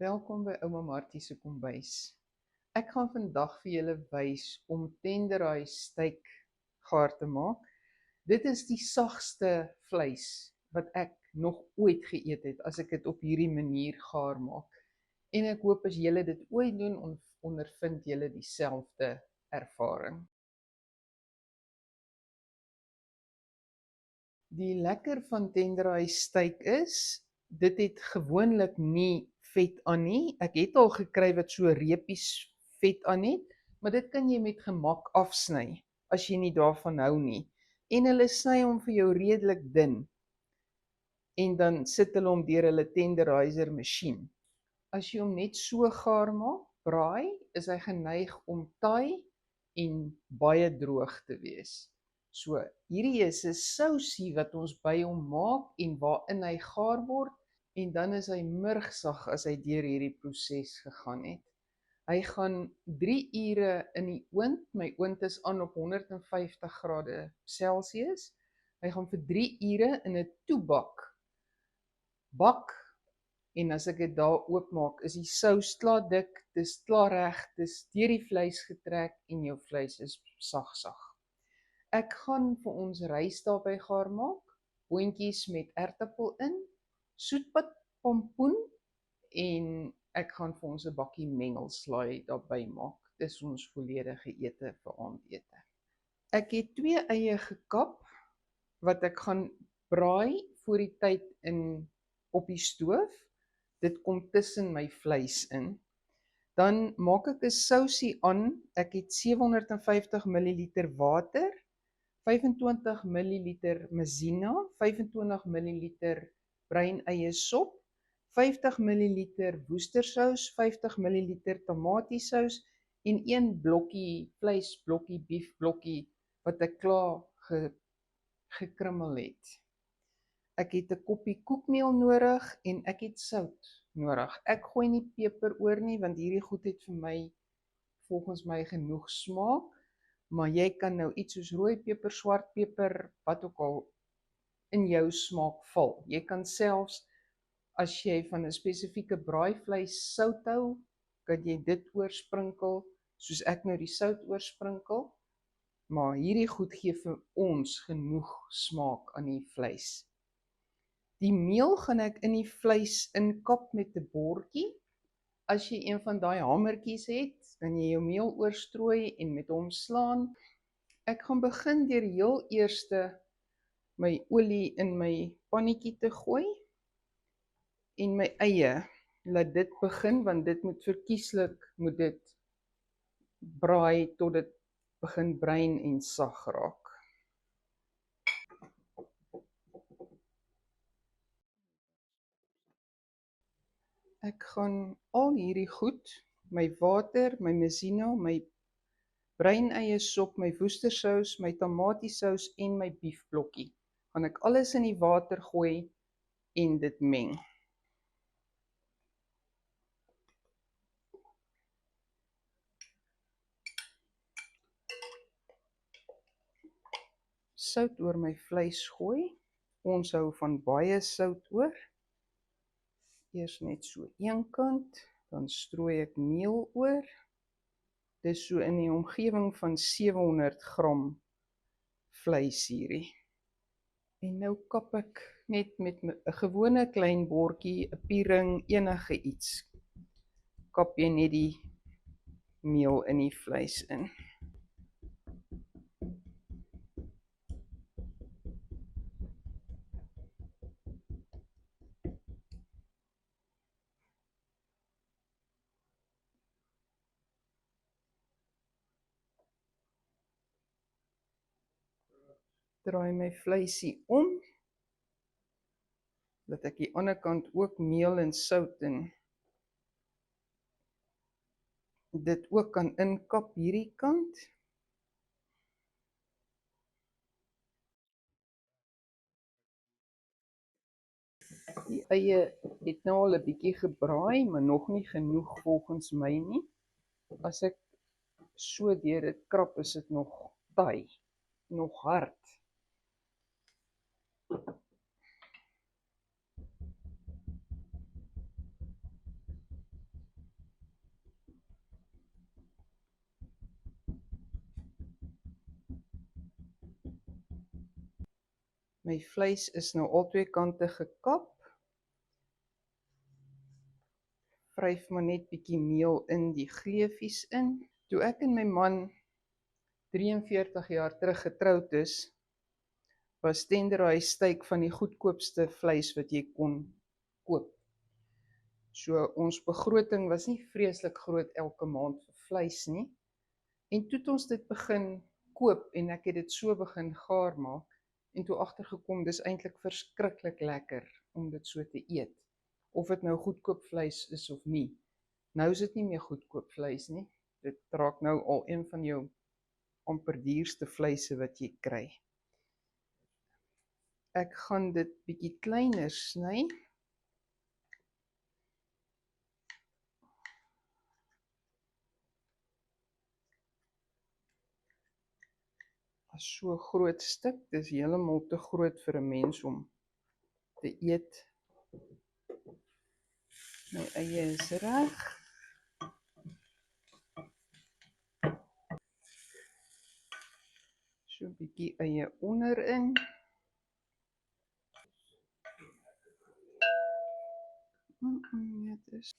Welkom by Ouma Martie se kombuis. Ek gaan vandag vir julle wys om tenderdaai steak gaar te maak. Dit is die sagste vleis wat ek nog ooit geëet het as ek dit op hierdie manier gaar maak. En ek hoop as julle dit ooit doen, ondervind julle dieselfde ervaring. Die lekker van tenderdaai steak is, dit het gewoonlik nie vet aan nie. Ek het al gekry wat so reepies vet aan het, maar dit kan jy met gemak afsny as jy nie daarvan hou nie. En hulle sny hom vir jou redelik dun. En dan sit hulle hom deur hulle tenderizer masjien. As jy hom net so gaar maak, braai, is hy geneig om taai en baie droog te wees. So, hierdie is 'n sousie wat ons by hom maak en waarin hy gaar word, en dan is hy murgsag as hy deur hierdie proses gegaan het. Hy gaan 3 ure in die oond, my oond is aan op 150 grade Celsius. Hy gaan vir 3 ure in 'n toebak bak, en as ek dit daar oopmaak, is die sous klaar dik, dis klaar reg, dis deur die vleis getrek en jou vleis is sag. Ek gaan vir ons rys daarby gaar maak, boontjies met aartappel in, soetpad pompoen, en ek gaan vir ons 'n bakkie mengelslaai daarby maak. Dis ons volledige ete vir aandete. Ek het 2 eie gekap wat ek gaan braai voor die tyd op die stoof. Dit kom tussen my vleis in. Dan maak ek 'n sousie aan. Ek het 750 ml water, 25 ml maizena, 25 ml bruin eie sop, 50 ml woestersous, 50 ml tomatiesous en 1 blokkie vleisblokkie, biefblokkie wat ek klaar gekrummel het. Ek het 'n koppie koekmeel nodig en ek het sout nodig. Ek gooi nie peper oor nie, want hierdie goed het vir my, volgens my, genoeg smaak, maar jy kan nou iets soos rooi peper, swart peper, wat ook al in jou smaak val. Jy kan selfs, as jy van 'n spesifieke braaivleis sout hou, kan jy dit oorsprinkel, soos ek nou die sout oorsprinkel, maar hierdie goed gee vir ons genoeg smaak aan die vleis. Die meel gaan ek in die vleis inkap met 'n bordjie. As jy een van daai hamertjies het, kan jy jou meel oorstrooi en met hom slaan. Ek gaan begin deur heel eerste my olie in my pannetjie te gooi en my eie, laat dit begin, want dit moet verkieslik braai tot dit begin bruin en sag raak. Ek gaan al hierdie goed, my water, my maizena, my bruin eie sop, my woestersous, my tomatiesous en my biefblokkie, gaan ek alles in die water gooi en dit meng. Sout oor my vleis gooi. Ons hou van baie sout oor. Eers net so een kant, dan strooi ek meel oor. Dis so in die omgewing van 700 gram vleis hierdie. En nou kap ek net met 'n gewone klein bordjie, 'n piering, enige iets. Kap jy net die meel in die vleis in. Draai my vleisie om, dat ek die ander kant ook meel en sout en dit ook kan inkap hierdie kant. Die eie het nou al 'n bietjie gebraai, maar nog nie genoeg volgens my nie. As ek so deur dit krap, is dit nog taai, nog hard. My vleis is nou al twee kante gekap. Vryf maar net bietjie meel in die gleefies in. Toe ek en my man 43 jaar terug getroud is, was tenderloin steak van die goedkoopste vleis wat jy kon koop. So ons begroting was nie vreeslik groot elke maand vir vleis nie. En toe het ons dit begin koop en ek het dit so begin gaar maak en toe agtergekom dis eintlik verskriklik lekker om dit so te eet. Of dit nou goedkoop vleis is of nie. Nou is dit nie meer goedkoop vleis nie. Dit raak nou al een van jou amper duurste vleise wat jy kry. Ek gaan dit bietjie kleiner sny. As so 'n groot stuk, dis heeltemal te groot vir 'n mens om te eet. My eie is reg. So 'n bietjie eie onderin. Dit is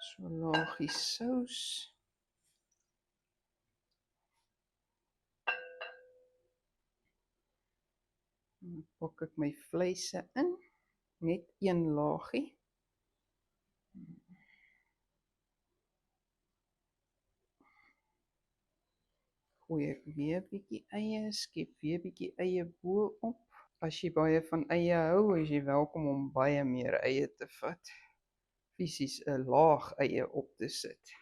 so laagie sous. Dan pak ek my vleise in, net een laagie. Gooi ek weer bietjie eie, skep weer bietjie eie bo op. As jy baie van eie hou, is jy welkom om baie meer eie te vat. Fisies 'n laag eie op te sit.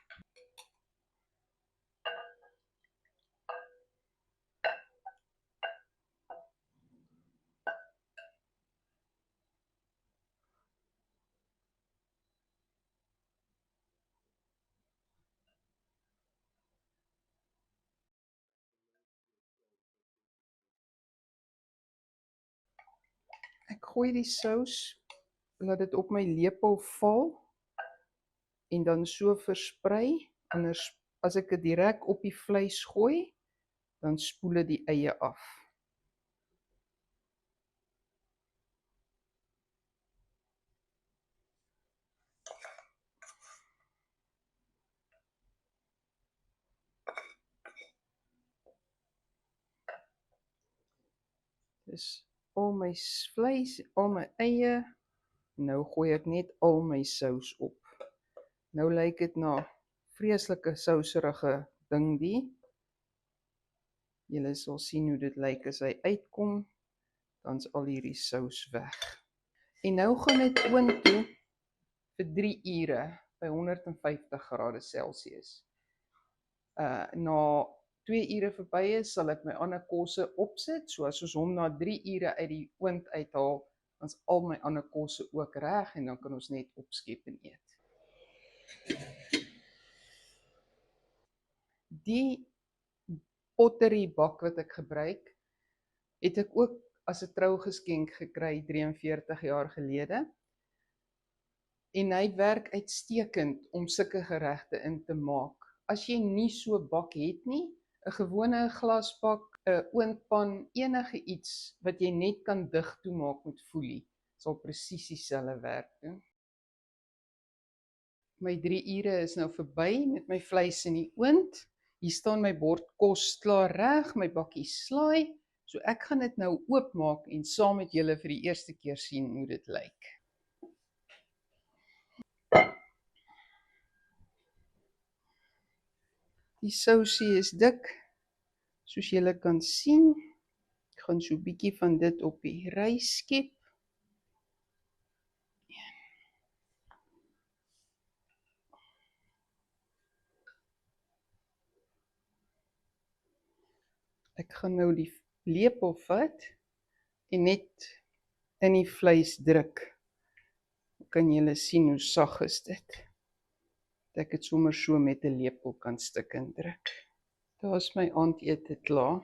Ek gooi die sous, laat dit op my lepel val en dan so versprei. Anders as ek dit direk op die vleis gooi, dan spoel dit die eie af. Dis al my vleis, al my eie. Nou gooi ek net al my sous op. Nou lyk dit na vreeslike souserige ding die. Julle sal sien hoe dit lyk as hy uitkom, dan's al hierdie sous weg. En nou gaan dit oond toe vir 3 ure by 150 grade Celsius. Na 2 ure verby is, sal ek my ander kosse opsit, so as ons hom na 3 ure uit die oond uithaal, dan's al my ander kosse ook reg en dan kan ons net opskep en eet. Die pottery bak wat ek gebruik, het ek ook as 'n trougeskenk gekry 43 jaar gelede. En hy werk uitstekend om sulke geregte in te maak. As jy nie so 'n bak het nie, 'n gewone glasbak, 'n oondpan, enige iets wat jy net kan dig toemaak met folie, sal presies dieselfde werk doen. My 3 ure is nou verby met my vleis in die oond. Hier staan my bord kos klaar reg, my bakkie slaai. So ek gaan dit nou oopmaak en saam met julle vir die eerste keer sien hoe dit lyk. Die sousie is dik, soos julle kan sien. Ek gaan so 'n bietjie van dit op die rys skep. Ek gaan nou die lepel vat en net in die vleis druk. Kan julle sien hoe sag is dit. Dat ek dit sommer so met 'n lepel kan stik en druk. Daar's my aandete klaar.